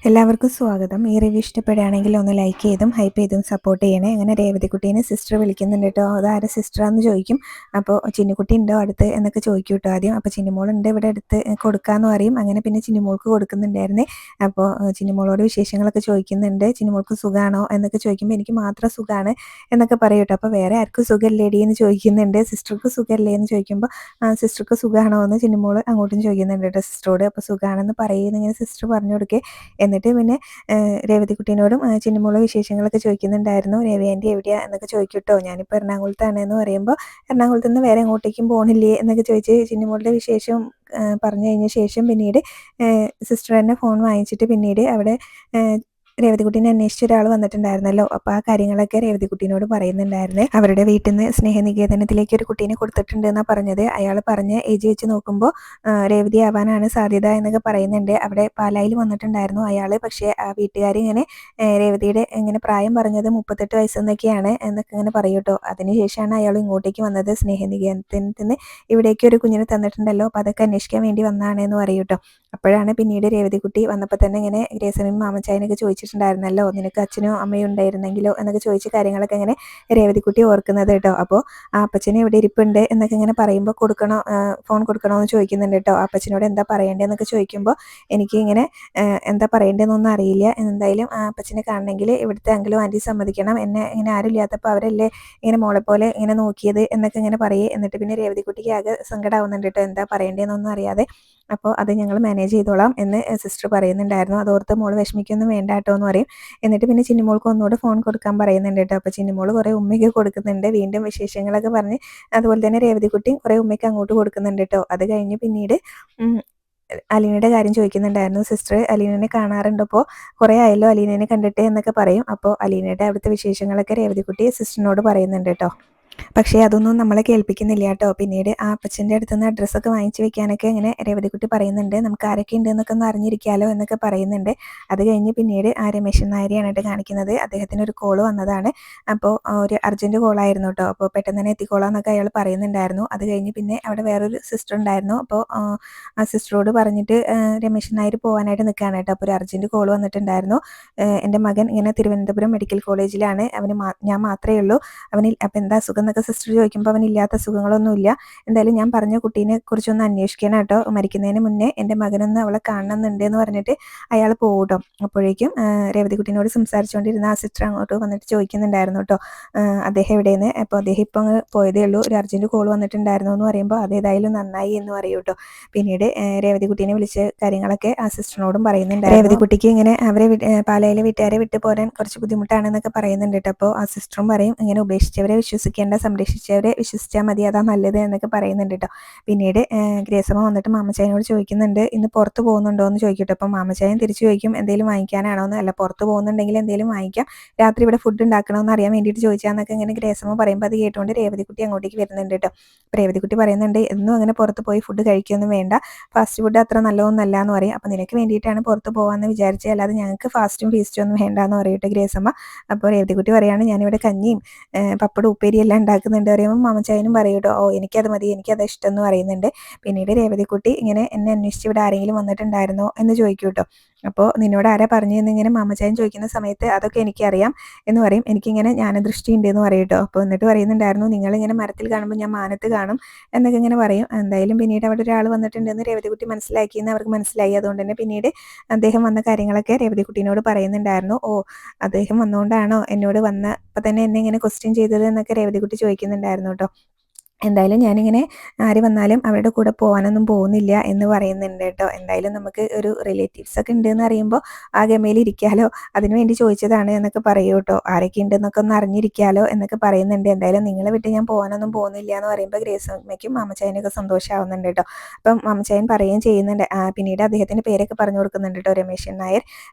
എല്ലാവർക്കും സ്വാഗതം. ഈ റിവ്യൂ ഇഷ്ടപ്പെടുകയാണെങ്കിൽ ഒന്ന് ലൈക്ക് ചെയ്തും ഹൈപ്പ് ചെയ്തും സപ്പോർട്ട് ചെയ്യണേ. അങ്ങനെ രേവതിക്കുട്ടീനെ സിസ്റ്റർ വിളിക്കുന്നുണ്ട് കേട്ടോ. അതാരെ സിസ്റ്ററാന്ന് ചോദിക്കും. അപ്പോൾ ചിന്നുകുട്ടി ഉണ്ടോ അടുത്ത് എന്നൊക്കെ ചോദിക്കും കേട്ടോ ആദ്യം. അപ്പോൾ ചിന്നുമോളുണ്ട് ഇവിടെ അടുത്ത് കൊടുക്കാമെന്ന് പറയും. അങ്ങനെ പിന്നെ ചിന്നുമോൾക്ക് കൊടുക്കുന്നുണ്ടായിരുന്നേ. അപ്പോൾ ചിന്നുമോളോട് വിശേഷങ്ങളൊക്കെ ചോദിക്കുന്നുണ്ട്. ചിന്നുമോൾക്ക് സുഖമാണോ എന്നൊക്കെ ചോദിക്കുമ്പോൾ എനിക്ക് മാത്രം സുഖമാണ് എന്നൊക്കെ പറയും കേട്ടോ. അപ്പോൾ വേറെ ആർക്കും സുഖമല്ലേടി എന്ന് ചോദിക്കുന്നുണ്ട്. സിസ്റ്റർക്ക് സുഖമല്ലേ എന്ന് ചോദിക്കുമ്പോൾ സിസ്റ്റർക്ക് സുഖമാണോ എന്ന് ചിന്നുമോൾ അങ്ങോട്ടും ചോദിക്കുന്നുണ്ട് കേട്ടോ സിസ്റ്ററോട്. അപ്പോൾ സുഖമാണെന്ന് പറയുന്നിങ്ങനെ സിസ്റ്റർ പറഞ്ഞു കൊടുക്കേ. എന്നിട്ട് പിന്നെ രേവതിക്കുട്ടീനോടും ചിന്നുമോളും വിശേഷങ്ങളൊക്കെ ചോദിക്കുന്നുണ്ടായിരുന്നു. രേവതി ആൻറ്റി എവിടെയാ എന്നൊക്കെ ചോദിക്കും കേട്ടോ. ഞാനിപ്പോൾ എറണാകുളത്താണ് എന്ന് പറയുമ്പോൾ എറണാകുളത്ത് നിന്ന് വേറെ എങ്ങോട്ടേക്കും പോകണില്ലേ എന്നൊക്കെ ചോദിച്ച് ചിന്നുമോളുടെ വിശേഷം പറഞ്ഞു കഴിഞ്ഞ ശേഷം പിന്നീട് സിസ്റ്റർ തന്നെ ഫോൺ വാങ്ങിച്ചിട്ട് പിന്നീട് അവിടെ രേവതിക്കുട്ടീനെ അന്വേഷിച്ച ഒരാൾ വന്നിട്ടുണ്ടായിരുന്നല്ലോ. അപ്പോൾ ആ കാര്യങ്ങളൊക്കെ രേവതിക്കുട്ടീനോട് പറയുന്നുണ്ടായിരുന്നേ. അവരുടെ വീട്ടിൽ നിന്ന് സ്നേഹനികേതനത്തിലേക്ക് ഒരു കുട്ടീനെ കൊടുത്തിട്ടുണ്ട് എന്നാണ് പറഞ്ഞത്. അയാൾ പറഞ്ഞ ഏജ് വെച്ച് നോക്കുമ്പോൾ രേവതി ആവാനാണ് സാധ്യത എന്നൊക്കെ പറയുന്നുണ്ട്. അവിടെ പാലായിൽ വന്നിട്ടുണ്ടായിരുന്നു അയാൾ. പക്ഷേ ആ വീട്ടുകാർ ഇങ്ങനെ രേവതിയുടെ ഇങ്ങനെ പ്രായം പറഞ്ഞത് 38 വയസ്സെന്നൊക്കെയാണ് എന്നൊക്കെ ഇങ്ങനെ പറയും കേട്ടോ. അതിനുശേഷമാണ് അയാൾ ഇങ്ങോട്ടേക്ക് വന്നത്. സ്നേഹനികേതനത്തിൽ നിന്ന് ഇവിടേക്ക് ഒരു കുഞ്ഞിനെ തന്നിട്ടുണ്ടല്ലോ, അപ്പോൾ അതൊക്കെ അന്വേഷിക്കാൻ വേണ്ടി വന്നതാണ് എന്ന് പറയും കേട്ടോ. അപ്പോഴാണ് പിന്നീട് രേവതിക്കുട്ടി വന്നപ്പോൾ തന്നെ ഇങ്ങനെ ഗ്രേസനും മാമച്ചായനൊക്കെ ചോദിച്ചിട്ടുണ്ടായിരുന്നല്ലോ, നിനക്ക് അച്ഛനോ അമ്മയോ ഉണ്ടായിരുന്നെങ്കിലോ എന്നൊക്കെ ചോദിച്ച കാര്യങ്ങളൊക്കെ ഇങ്ങനെ രേവതിക്കുട്ടി ഓർക്കുന്നത് കേട്ടോ. അപ്പോൾ ആ അപ്പച്ചന് ഇവിടെ ഇരിപ്പുണ്ട് എന്നൊക്കെ ഇങ്ങനെ പറയുമ്പോൾ കൊടുക്കണോ, ഫോൺ കൊടുക്കണോ എന്ന് ചോദിക്കുന്നുണ്ട് കേട്ടോ. ആ അപ്പച്ചനോട് എന്താ പറയേണ്ടതെന്നൊക്കെ ചോദിക്കുമ്പോൾ എനിക്ക് ഇങ്ങനെ എന്താ പറയേണ്ടതെന്നൊന്നും അറിയില്ല. എന്തായാലും ആ അപ്പച്ചനെ കാണണമെങ്കിൽ ഇവിടുത്തെ അങ്കിളും ആൻറ്റി സമ്മതിക്കണം. എന്നെ ഇങ്ങനെ ആരും ഇല്ലാത്തപ്പോൾ അവരല്ലേ ഇങ്ങനെ മോളെ പോലെ ഇങ്ങനെ നോക്കിയത് എന്നൊക്കെ ഇങ്ങനെ പറയേ. എന്നിട്ട് പിന്നെ രേവതിക്കുട്ടിക്ക് ആകെ സങ്കടമാവുന്നുണ്ട് കേട്ടോ, എന്താ പറയേണ്ടതെന്നൊന്നും അറിയാതെ. അപ്പോൾ അത് ഞങ്ങൾ മാനേജ് ചെയ്തോളാം എന്ന് സിസ്റ്റർ പറയുന്നുണ്ടായിരുന്നു. അതോർത്ത് മോള് വിഷമിക്കൊന്നും വേണ്ട കേട്ടോ എന്ന് പറയും. എന്നിട്ട് പിന്നെ ചിന്നുമോൾക്ക് ഒന്നുകൂടെ ഫോൺ കൊടുക്കാൻ പറയുന്നുണ്ട് കേട്ടോ. അപ്പോൾ ചിന്നുമോൾ കുറേ ഉമ്മയൊക്കെ കൊടുക്കുന്നുണ്ട്. വീണ്ടും വിശേഷങ്ങളൊക്കെ പറഞ്ഞ് അതുപോലെ തന്നെ രേവതിക്കുട്ടി കുറേ ഉമ്മയ്ക്ക് അങ്ങോട്ട് കൊടുക്കുന്നുണ്ട് കേട്ടോ. അത് കഴിഞ്ഞ് പിന്നീട് അലീനയുടെ കാര്യം ചോദിക്കുന്നുണ്ടായിരുന്നു സിസ്റ്റർ. അലീനനെ കാണാറുണ്ട്, ഇപ്പോൾ കുറേ ആയല്ലോ അലീനനെ കണ്ടിട്ട് എന്നൊക്കെ പറയും. അപ്പോൾ അലീനയുടെ അവിടുത്തെ വിശേഷങ്ങളൊക്കെ രേവതിക്കുട്ടി സിസ്റ്ററിനോട് പറയുന്നുണ്ട് കേട്ടോ. പക്ഷേ അതൊന്നും നമ്മളെ കേൾപ്പിക്കുന്നില്ല കേട്ടോ. പിന്നീട് ആ അപ്പച്ചൻ്റെ അടുത്ത് നിന്ന് അഡ്രസ്സൊക്കെ വാങ്ങിച്ച് വെക്കാനൊക്കെ ഇങ്ങനെ രേവതിക്കുട്ടി പറയുന്നുണ്ട്. നമുക്ക് ആരൊക്കെ ഉണ്ട് എന്നൊക്കെ ഒന്ന് അറിഞ്ഞിരിക്കാമല്ലോ എന്നൊക്കെ പറയുന്നുണ്ട്. അത് കഴിഞ്ഞ് പിന്നീട് ആ രമേശൻ നായരെയാണ് കേട്ടോ കാണിക്കുന്നത്. അദ്ദേഹത്തിന് ഒരു കോള് വന്നതാണ്. അപ്പോൾ ഒരു അർജൻറ്റ് കോളായിരുന്നു കേട്ടോ. അപ്പോൾ പെട്ടെന്ന് തന്നെ എത്തിക്കോളാം അയാൾ പറയുന്നുണ്ടായിരുന്നു. അത് കഴിഞ്ഞ് പിന്നെ അവിടെ വേറൊരു സിസ്റ്റർ ഉണ്ടായിരുന്നു. അപ്പോൾ ആ സിസ്റ്ററോട് പറഞ്ഞിട്ട് രമേശൻ നായർ പോകാനായിട്ട് നിൽക്കുകയാണ് കേട്ടോ. അപ്പോൾ ഒരു അർജൻറ്റ് കോള് വന്നിട്ടുണ്ടായിരുന്നു. എൻ്റെ മകൻ ഇങ്ങനെ തിരുവനന്തപുരം മെഡിക്കൽ കോളേജിലാണ്, ഞാൻ മാത്രമേ ഉള്ളൂ, അവനിൽ അപ്പം എന്താ അസുഖം എന്നൊക്കെ സിസ്റ്റർ ചോദിക്കുമ്പോൾ അവനില്ലാത്ത അസുഖങ്ങളൊന്നുമില്ല, എന്തായാലും ഞാൻ പറഞ്ഞ കുട്ടീനെ കുറിച്ചൊന്ന് അന്വേഷിക്കണം കേട്ടോ, മരിക്കുന്നതിന് മുന്നേ എൻ്റെ മകനൊന്ന് അവളെ കാണണമെന്നുണ്ട് എന്ന് പറഞ്ഞിട്ട് അയാൾ പോകട്ടോ. അപ്പോഴേക്കും രേവതിക്കുട്ടീനോട് സംസാരിച്ചുകൊണ്ടിരുന്ന ആ സിസ്റ്റർ അങ്ങോട്ട് വന്നിട്ട് ചോദിക്കുന്നുണ്ടായിരുന്നു കേട്ടോ, അദ്ദേഹം എവിടെയെന്ന്. അപ്പോൾ അദ്ദേഹം ഇപ്പം അങ്ങ് പോയതേ ഉള്ളൂ, ഒരു അർജൻറ്റ് കോൾ വന്നിട്ടുണ്ടായിരുന്നു എന്ന് പറയുമ്പോൾ അതേതായാലും നന്നായി എന്ന് പറയൂ കേട്ടോ. പിന്നീട് രേവതിക്കുട്ടീനെ വിളിച്ച് കാര്യങ്ങളൊക്കെ ആ സിസ്റ്ററിനോടും പറയുന്നുണ്ടായിരുന്നു. രേവതിക്കുട്ടിക്ക് ഇങ്ങനെ അവരെ പാലയിലെ വീട്ടുകാരെ വിട്ടു പോരാൻ കുറച്ച് ബുദ്ധിമുട്ടാണെന്നൊക്കെ പറയുന്നുണ്ട് കേട്ടോ. അപ്പോൾ ആ സിസ്റ്ററും പറയും ഇങ്ങനെ ഉപേക്ഷിച്ചവരെ വിശ്വസിക്കേണ്ട, സംരക്ഷിച്ചവരെ വിശ്വസിച്ചാൽ മതി, അതാ നല്ലത് എന്നൊക്കെ പറയുന്നുണ്ട് കേട്ടോ. പിന്നീട് ഗ്രേസമ്മ വന്നിട്ട് മാമച്ചായനോട് ചോദിക്കുന്നുണ്ട് ഇന്ന് പുറത്ത് പോകുന്നുണ്ടോ എന്ന് ചോദിക്കട്ടെ. അപ്പം മാമച്ചായൻ തിരിച്ചു ചോദിക്കും എന്തെങ്കിലും വാങ്ങിക്കാനാണോ എന്ന്. അല്ല, പുറത്ത് പോകുന്നുണ്ടെങ്കിൽ എന്തെങ്കിലും വാങ്ങിക്കാം, രാത്രി ഇവിടെ ഫുഡ് ഉണ്ടാക്കണമെന്ന് അറിയാൻ വേണ്ടിയിട്ട് ചോദിച്ചാന്നൊക്കെ ഇങ്ങനെ ഗ്രേസമ്മ പറയുമ്പോൾ അത് കേട്ടുകൊണ്ട് രേവതിക്കുട്ടി അങ്ങോട്ടേക്ക് വരുന്നുണ്ട് കേട്ടോ. അപ്പോൾ രേവതിക്കുട്ടി പറയുന്നുണ്ട് എന്നും അങ്ങനെ പുറത്ത് പോയി ഫുഡ് കഴിക്കൊന്നും വേണ്ട, ഫാസ്റ്റ് ഫുഡ് അത്ര നല്ലതൊന്നല്ല എന്ന് പറയും. അപ്പോൾ നിനക്ക് വേണ്ടിയിട്ടാണ് പുറത്ത് പോകാമെന്ന് വിചാരിച്ചത്, അല്ലാതെ ഞങ്ങൾക്ക് ഫാസ്റ്റും ഫീസ്റ്റും ഒന്നും വേണ്ടാന്ന് പറയട്ടെ ഗ്രേസമ്മ. അപ്പോൾ രേവതിക്കുട്ടി പറയാണ് ഞാനിവിടെ കഞ്ഞിയും പപ്പടം ഉപ്പേരി എല്ലാം ഉണ്ടാക്കുന്നുണ്ട് പറയുമ്പോൾ മാമച്ചായനും പറയും കേട്ടോ, ഓ എനിക്കത് മതി, എനിക്കത് ഇഷ്ടം എന്ന് പറയുന്നുണ്ട്. പിന്നീട് രേവതിക്കുട്ടി ഇങ്ങനെ എന്നെ അന്വേഷിച്ച് ഇവിടെ ആരെങ്കിലും വന്നിട്ടുണ്ടായിരുന്നോ എന്ന് ചോദിക്കും കേട്ടോ. അപ്പോൾ നിന്നോട് ആരാ പറഞ്ഞു എന്നിങ്ങനെ മാമച്ചായൻ ചോദിക്കുന്ന സമയത്ത് അതൊക്കെ എനിക്കറിയാം എന്ന് പറയും. എനിക്കിങ്ങനെ ജ്ഞാനദൃഷ്ടി ഉണ്ട് എന്ന് പറയും കേട്ടോ. അപ്പോൾ എന്നിട്ട് പറയുന്നുണ്ടായിരുന്നു നിങ്ങളിങ്ങനെ മരത്തിൽ കാണുമ്പോൾ ഞാൻ മാനത്ത് കാണും എന്നൊക്കെ ഇങ്ങനെ പറയും. എന്തായാലും പിന്നീട് അവിടെ ഒരാൾ വന്നിട്ടുണ്ടെന്ന് രേവതിക്കുട്ടി മനസ്സിലാക്കിയെന്ന് അവർക്ക് മനസ്സിലായി. അതുകൊണ്ട് തന്നെ പിന്നീട് അദ്ദേഹം വന്ന കാര്യങ്ങളൊക്കെ രേവതിക്കുട്ടീനോട് പറയുന്നുണ്ടായിരുന്നു. ഓ, അദ്ദേഹം വന്നുകൊണ്ടാണോ എന്നോട് വന്നപ്പോൾ തന്നെ എന്നെ ഇങ്ങനെ ക്വസ്റ്റ്യൻ ചെയ്തത് എന്നൊക്കെ രേവതിക്കുട്ടി ചോദിക്കുന്നുണ്ടായിരുന്നു കേട്ടോ. എന്തായാലും ഞാനിങ്ങനെ ആര് വന്നാലും അവരുടെ കൂടെ പോകാനൊന്നും പോകുന്നില്ല എന്ന് പറയുന്നുണ്ട് കേട്ടോ. എന്തായാലും നമുക്ക് ഒരു റിലേറ്റീവ്സ് ഒക്കെ ഉണ്ട് എന്ന് അറിയുമ്പോൾ ആ ഗമയിൽ ഇരിക്കാലോ, അതിനു വേണ്ടി ചോദിച്ചതാണ് എന്നൊക്കെ പറയൂ കേട്ടോ. ആരൊക്കെ ഉണ്ടെന്നൊക്കെ ഒന്ന് അറിഞ്ഞിരിക്കാലോ എന്നൊക്കെ പറയുന്നുണ്ട്. എന്തായാലും നിങ്ങളെ വിട്ട് ഞാൻ പോകാനൊന്നും പോകുന്നില്ല എന്ന് പറയുമ്പോൾ ഗ്രേസമ്മയ്ക്കും മാമച്ചായനൊക്കെ സന്തോഷമാവുന്നുണ്ട് കേട്ടോ. അപ്പം മാമച്ചായൻ പറയുകയും ചെയ്യുന്നുണ്ട്. പിന്നീട് അദ്ദേഹത്തിൻ്റെ പേരൊക്കെ പറഞ്ഞു കൊടുക്കുന്നുണ്ട് കേട്ടോ, രമേശൻ നായർ.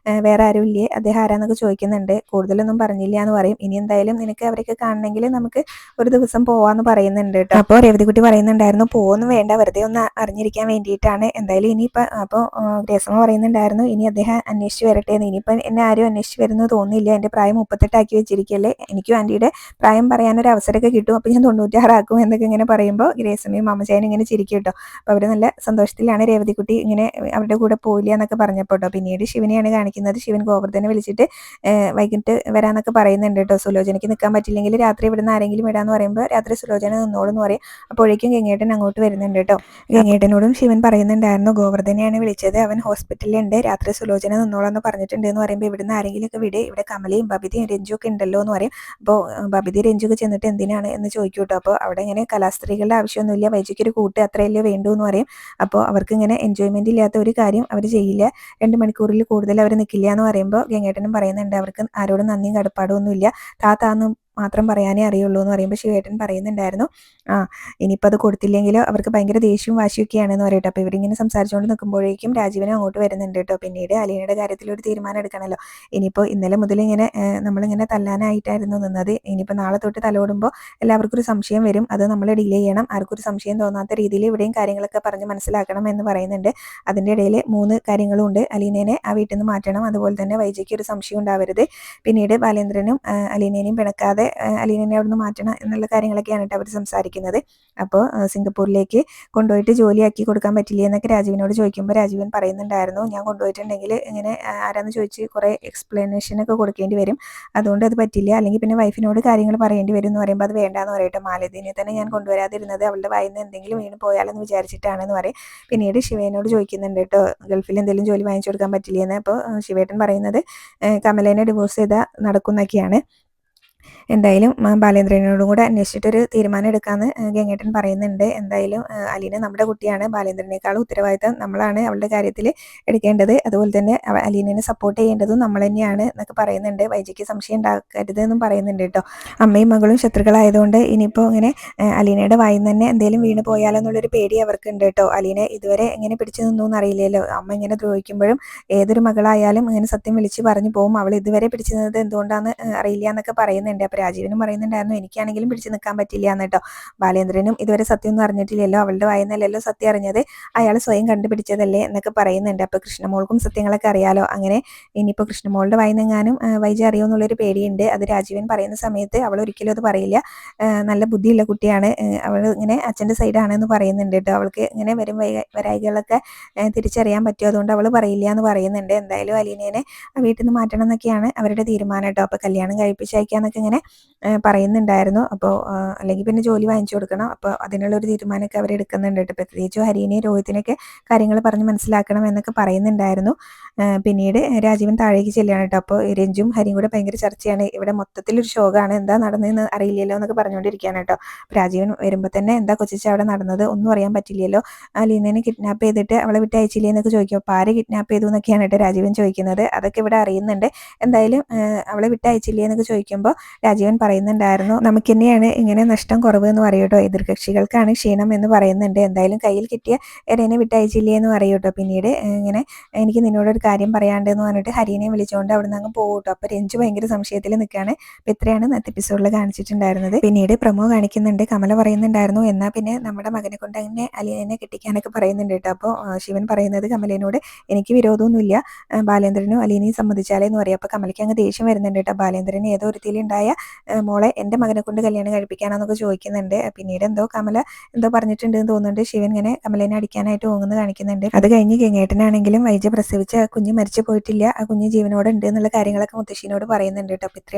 വേറെ ആരും ഇല്ലേ, അദ്ദേഹം ആരാന്നൊക്കെ ചോദിക്കുന്നുണ്ട്. കൂടുതലൊന്നും പറഞ്ഞില്ല എന്ന് പറയും. ഇനി എന്തായാലും നിനക്ക് അവരൊക്കെ കാണണമെങ്കിൽ നമുക്ക് ഒരു ദിവസം പോവാന്ന് പറയുന്നുണ്ട് കേട്ടോ. അപ്പോൾ രേവതിക്കുട്ടി പറയുന്നുണ്ടായിരുന്നു പോകുന്നു വേണ്ട, വെറുതെ ഒന്ന് അറിഞ്ഞിരിക്കാൻ വേണ്ടിയിട്ടാണ്. എന്തായാലും ഇനിയിപ്പോൾ അപ്പോൾ ഗ്രേസമ്മ പറയുന്നുണ്ടായിരുന്നു ഇനി അദ്ദേഹം അന്വേഷിച്ച് വരട്ടെ എന്ന്. ഇനിയിപ്പം എന്നെ ആരും അന്വേഷിച്ച് വരുന്നത് തോന്നുന്നില്ല, എൻ്റെ പ്രായം 38 വെച്ചിരിക്കല്ലേ, എനിക്കും ആൻറ്റിയുടെ പ്രായം പറയാനൊരു അവസരമൊക്കെ കിട്ടും, അപ്പോൾ ഞാൻ 96 ആക്കും എന്നൊക്കെ ഇങ്ങനെ പറയുമ്പോൾ ഗ്രേസമ്മയും അമ്മച്ചായനും ഇങ്ങനെ ചിരിക്കും കേട്ടോ. അപ്പോൾ അവർ നല്ല സന്തോഷത്തിലാണ്. രേവതിക്കുട്ടി ഇങ്ങനെ അവരുടെ കൂടെ പോയില്ല എന്നൊക്കെ പറഞ്ഞപ്പോൾ കേട്ടോ. പിന്നീട് ശിവനെയാണ് കാണിക്കുന്നത്. ശിവൻ ഗോവർദ്ധനെ വിളിച്ചിട്ട് വൈകിട്ട് വരാമെന്നൊക്കെ പറയുന്നുണ്ട് കേട്ടോ. സുലോചനയ്ക്ക് നിൽക്കാൻ പറ്റില്ലെങ്കിൽ രാത്രി ഇവിടുന്ന് ആരെങ്കിലും വിടാന്ന് പറയുമ്പോൾ രാത്രി സുലോചന നിന്നോളൂ എന്ന് പറയും. അപ്പോഴേക്കും ഗംഗേട്ടൻ അങ്ങോട്ട് വരുന്നുണ്ട് കേട്ടോ. ഗംഗേട്ടനോടും ശിവൻ പറയുന്നുണ്ടായിരുന്നു ഗോവർദ്ധനെയാണ് വിളിച്ചത്, അവൻ ഹോസ്പിറ്റലിലുണ്ട്, രാത്രി സുലോചന നിന്നോളാന്ന് പറഞ്ഞിട്ടുണ്ട് എന്ന് പറയുമ്പോൾ ഇവിടുന്ന് ആരെങ്കിലും ഒക്കെ വിട്, ഇവിടെ കമലയും ബബിതയും രഞ്ജു ഒക്കെ ഉണ്ടല്ലോ എന്ന് പറയും. അപ്പോൾ ബബിതി രഞ്ജു ഒക്കെ ചെന്നിട്ട് എന്തിനാണ് എന്ന് ചോദിക്കും കേട്ടോ. അപ്പോൾ അവിടെ ഇങ്ങനെ കലാസ്ത്രീകളുടെ ആവശ്യമൊന്നുമില്ല, വൈജിക്ക് ഒരു കൂട്ട് അത്രയല്ലേ വേണ്ടൂ എന്ന് പറയും. അപ്പോൾ അവർക്ക് ഇങ്ങനെ എൻജോയ്മെന്റ് ഇല്ലാത്ത ഒരു കാര്യം അവർ ചെയ്യില്ല, 2 മണിക്കൂറിൽ കൂടുതൽ അവർ നിൽക്കില്ല എന്ന് പറയുമ്പോൾ ഗംഗേട്ടനും പറയുന്നുണ്ട് അവർക്ക് ആരോടും നന്ദിയും കടപ്പാടും ഒന്നുമില്ല, താത്താന്ന് മാത്രം പറയാനേ അറിയുള്ളൂ എന്ന് പറയുമ്പോൾ ശിവേട്ടൻ പറയുന്നുണ്ടായിരുന്നു ഇനിയിപ്പോൾ അത് കൊടുത്തില്ലെങ്കിലോ അവർക്ക് ഭയങ്കര ദേഷ്യവും വാശിയൊക്കെയാണെന്ന് പറയട്ടെ. അപ്പോൾ ഇവരിങ്ങനെ സംസാരിച്ചുകൊണ്ട് നിൽക്കുമ്പോഴേക്കും രാജീവനും അങ്ങോട്ട് വരുന്നുണ്ട് കേട്ടോ. പിന്നീട് അലീനയുടെ കാര്യത്തിൽ ഒരു തീരുമാനം എടുക്കണമല്ലോ. ഇനിയിപ്പോൾ ഇന്നലെ മുതൽ ഇങ്ങനെ നമ്മളിങ്ങനെ തല്ലാനായിട്ടായിരുന്നു നിന്നത്, ഇനിയിപ്പോൾ നാളെ തൊട്ട് തലോടുമ്പോൾ എല്ലാവർക്കും ഒരു സംശയം വരും, അത് നമ്മൾ ഡീൽ ചെയ്യണം, ആർക്കും ഒരു സംശയം തോന്നാത്ത രീതിയിൽ ഇവിടെയും കാര്യങ്ങളൊക്കെ പറഞ്ഞ് മനസ്സിലാക്കണം എന്ന് പറയുന്നുണ്ട്. അതിൻ്റെ ഇടയിൽ 3 കാര്യങ്ങളും ഉണ്ട്. അലീനേനെ ആ വീട്ടിൽ നിന്ന് മാറ്റണം, അതുപോലെ തന്നെ വൈജയ്ക്ക് ഒരു സംശയം ഉണ്ടാവരുത്, പിന്നീട് ബാലേന്ദ്രനും അലീനേനെയും പിണക്കാതെ അലീനനെ അവിടുന്ന് മാറ്റണം എന്നുള്ള കാര്യങ്ങളൊക്കെയാണ് കേട്ടോ അവർ സംസാരിക്കുന്നത്. അപ്പോൾ സിംഗപ്പൂരിലേക്ക് കൊണ്ടുപോയിട്ട് ജോലിയാക്കി കൊടുക്കാൻ പറ്റില്ല എന്നൊക്കെ രാജീവിനോട് ചോദിക്കുമ്പോൾ രാജീവൻ പറയുന്നുണ്ടായിരുന്നു ഞാൻ കൊണ്ടുപോയിട്ടുണ്ടെങ്കിൽ ഇങ്ങനെ ആരാന്ന് ചോദിച്ച് കുറേ എക്സ്പ്ലനേഷനൊക്കെ കൊടുക്കേണ്ടി വരും, അതുകൊണ്ട് അത് പറ്റില്ല, അല്ലെങ്കിൽ പിന്നെ വൈഫിനോട് കാര്യങ്ങൾ പറയേണ്ടി വരും എന്ന് പറയുമ്പോൾ അത് വേണ്ടാന്ന് പറയട്ടെ, മാലതിനെ തന്നെ ഞാൻ കൊണ്ടുവരാതിരുന്നത് അവളുടെ വായിൽ നിന്ന് എന്തെങ്കിലും വീണ് പോയാലെന്ന് വിചാരിച്ചിട്ടാണെന്ന് പറയും. പിന്നീട് ശിവേനോട് ചോദിക്കുന്നുണ്ട് കേട്ടോ ഗൾഫിൽ എന്തെങ്കിലും ജോലി വാങ്ങിച്ചു കൊടുക്കാൻ പറ്റില്ലെന്ന്. അപ്പോൾ ശിവേട്ടൻ പറയുന്നത് കമലേനെ ഡിവോഴ്സ് ചെയ്താൽ നടക്കുന്നൊക്കെയാണ്. എന്തായാലും ബാലേന്ദ്രനോടും കൂടെ അന്വേഷിച്ചിട്ടൊരു തീരുമാനം എടുക്കാമെന്ന് ഗംഗേട്ടൻ പറയുന്നുണ്ട്. എന്തായാലും അലീന നമ്മുടെ കുട്ടിയാണ്, ബാലേന്ദ്രനേക്കാളും ഉത്തരവാദിത്തം നമ്മളാണ് അവളുടെ കാര്യത്തിൽ എടുക്കേണ്ടത്, അതുപോലെ തന്നെ അലീനനെ സപ്പോർട്ട് ചെയ്യേണ്ടതും നമ്മൾ തന്നെയാണ് എന്നൊക്കെ പറയുന്നുണ്ട്. വൈജിക്ക് സംശയം ഉണ്ടാക്കരുത് എന്നും പറയുന്നുണ്ട് കേട്ടോ. അമ്മയും മകളും ശത്രുക്കളായതുകൊണ്ട് ഇനിയിപ്പോൾ ഇങ്ങനെ അലീനയുടെ വായിൽ നിന്ന് തന്നെ എന്തെങ്കിലും വീണ് പോയാലോ എന്നുള്ളൊരു പേടി അവർക്കുണ്ട് കേട്ടോ. അലീന ഇതുവരെ എങ്ങനെ പിടിച്ചു നിന്നു എന്നറിയില്ലല്ലോ, അമ്മ ഇങ്ങനെ ദ്രോഹിക്കുമ്പോഴും ഏതൊരു മകളായാലും ഇങ്ങനെ സത്യം വിളിച്ച് പറഞ്ഞു പോകും, അവൾ ഇതുവരെ പിടിച്ചു നിന്നത് എന്തുകൊണ്ടാണെന്ന് അറിയില്ല എന്നൊക്കെ പറയുന്നുണ്ട്. അപ്പോൾ രാജീവനും പറയുന്നുണ്ടായിരുന്നു എനിക്കാണെങ്കിലും പിടിച്ചു നിൽക്കാൻ പറ്റില്ല എന്ന് കേട്ടോ. ബാലേന്ദ്രനും ഇതുവരെ സത്യം ഒന്നും അറിഞ്ഞിട്ടില്ലല്ലോ, അവളുടെ വായനല്ലല്ലോ സത്യം അറിഞ്ഞത്, അയാൾ സ്വയം കണ്ടുപിടിച്ചതല്ലേ എന്നൊക്കെ പറയുന്നുണ്ട്. അപ്പോൾ കൃഷ്ണമോൾക്കും സത്യങ്ങളൊക്കെ അറിയാലോ, അങ്ങനെ ഇനിയിപ്പോൾ കൃഷ്ണമോളുടെ വായനെങ്ങാനും വൈജി അറിയുമെന്നുള്ളൊരു പേടിയുണ്ട്. അത് രാജീവൻ പറയുന്ന സമയത്ത് അവൾ ഒരിക്കലും അത് പറയില്ല, നല്ല ബുദ്ധിയുള്ള കുട്ടിയാണ്, അവൾ ഇങ്ങനെ അച്ഛൻ്റെ സൈഡാണെന്ന് പറയുന്നുണ്ട് കേട്ടോ. അവൾക്ക് ഇങ്ങനെ വരായികളൊക്കെ തിരിച്ചറിയാൻ പറ്റും, അതുകൊണ്ട് അവൾ പറയില്ല എന്ന് പറയുന്നുണ്ട്. എന്തായാലും അലീനേനെ വീട്ടിൽ നിന്ന് മാറ്റണം എന്നൊക്കെയാണ് അവരുടെ തീരുമാനം കേട്ടോ. അപ്പോൾ കല്യാണം കഴിപ്പിച്ചയക്കാന്നൊക്കെ ഇങ്ങനെ പറയുന്നുണ്ടായിരുന്നു. അപ്പോൾ അല്ലെങ്കിൽ പിന്നെ ജോലി വാങ്ങിച്ചു കൊടുക്കണം, അപ്പോൾ അതിനുള്ളൊരു തീരുമാനമൊക്കെ അവരെടുക്കുന്നുണ്ട് കേട്ടോ. പ്രത്യേകിച്ചും ഹരീനെയും രോഹിത്തിനൊക്കെ കാര്യങ്ങൾ പറഞ്ഞ് മനസ്സിലാക്കണം എന്നൊക്കെ പറയുന്നുണ്ടായിരുന്നു. പിന്നീട് രാജീവൻ താഴേക്ക് ചെല്ലുകയാണ് കേട്ടോ. അപ്പോൾ രഞ്ജും ഹരിയും കൂടെ ഭയങ്കര ചർച്ചയാണ്, ഇവിടെ മൊത്തത്തിലൊരു ശോകമാണ്, എന്താ നടന്നതെന്ന് അറിയില്ലല്ലോ എന്നൊക്കെ പറഞ്ഞുകൊണ്ടിരിക്കുകയാണ് കേട്ടോ. രാജീവൻ വരുമ്പോൾ തന്നെ എന്താ കൊച്ചിച്ച അവിടെ നടന്നത് ഒന്നും അറിയാൻ പറ്റില്ലല്ലോ, ലീനനെ കിഡ്നാപ്പ് ചെയ്തിട്ട് അവളെ വിട്ട് അയച്ചില്ലേ എന്നൊക്കെ ചോദിക്കും. അപ്പോൾ ആര് കിഡ്നാപ്പ് ചെയ്തു എന്നൊക്കെയാണ് കേട്ടോ രാജീവൻ ചോദിക്കുന്നത്. അതൊക്കെ ഇവിടെ അറിയുന്നുണ്ട്. എന്തായാലും അവളെ വിട്ട് അയച്ചില്ലേ എന്നൊക്കെ ചോദിക്കുമ്പോൾ രാജീവൻ പറയുന്നുണ്ടായിരുന്നു നമുക്ക് തന്നെയാണ് ഇങ്ങനെ നഷ്ടം കുറവ് എന്ന് പറയും കേട്ടോ, എതിർകക്ഷികൾക്കാണ് ക്ഷീണം എന്ന് പറയുന്നുണ്ട്. എന്തായാലും കയ്യിൽ കിട്ടിയ എരേനെ വിട്ടയച്ചില്ലേ എന്ന് പറയും കേട്ടോ. പിന്നീട് ഇങ്ങനെ എനിക്ക് നിന്നോടൊരു കാര്യം പറയാണ്ട് എന്ന് പറഞ്ഞിട്ട് ഹരീനെ വിളിച്ചുകൊണ്ട് അവിടെ നിന്ന് അങ്ങ് പോകും കേട്ടോ. അപ്പോൾ രഞ്ജു ഭയങ്കര സംശയത്തിൽ നിൽക്കുകയാണ്. അപ്പോൾ ഇത്രയാണ് ഇന്നത്തെ എപ്പിസോഡിൽ കാണിച്ചിട്ടുണ്ടായിരുന്നത്. പിന്നീട് പ്രമോ കാണിക്കുന്നുണ്ട്, കമല പറയുന്നുണ്ടായിരുന്നു എന്നാൽ പിന്നെ നമ്മുടെ മകനെ കൊണ്ട് തന്നെ അലീനെ കെട്ടിക്കാനൊക്കെ പറയുന്നുണ്ട് കേട്ടോ. അപ്പോൾ ശിവൻ പറയുന്നത് കമലേനോട് എനിക്ക് വിരോധമൊന്നുമില്ല, ബാലേന്ദ്രനും അലീനയും സമ്മതിച്ചാലേ എന്ന് പറയും. അപ്പോൾ കമലയ്ക്ക് അങ്ങ് ദേഷ്യം വരുന്നുണ്ട് കേട്ടോ. ബാലേന്ദ്രന് ഏതോ ഒരു ഉണ്ടായ മോളെ എൻ്റെ മകനെ കൊണ്ട് കല്യാണം കഴിപ്പിക്കാനാന്നൊക്കെ ചോദിക്കുന്നുണ്ട്. പിന്നീട് എന്തോ കമല എന്തോ പറഞ്ഞിട്ടുണ്ട് എന്ന് തോന്നുന്നുണ്ട്. ശിവൻ ഇങ്ങനെ കമലേനെ അടിക്കാനായിട്ട് ഓങ്ങുന്ന കാണിക്കുന്നുണ്ട്. അത് കഴിഞ്ഞ് ഗംഗേട്ടനാണെങ്കിലും വൈജ പ്രസവിച്ച കുഞ്ഞ് മരിച്ചു പോയിട്ടില്ല, ആ കുഞ്ഞ് ജീവനോടെ ഉണ്ട് എന്നുള്ള കാര്യങ്ങളൊക്കെ മുത്തശ്ശീനോട് പറയുന്നുണ്ട് കേട്ടോ. അപ്പോൾ ഇത്രയും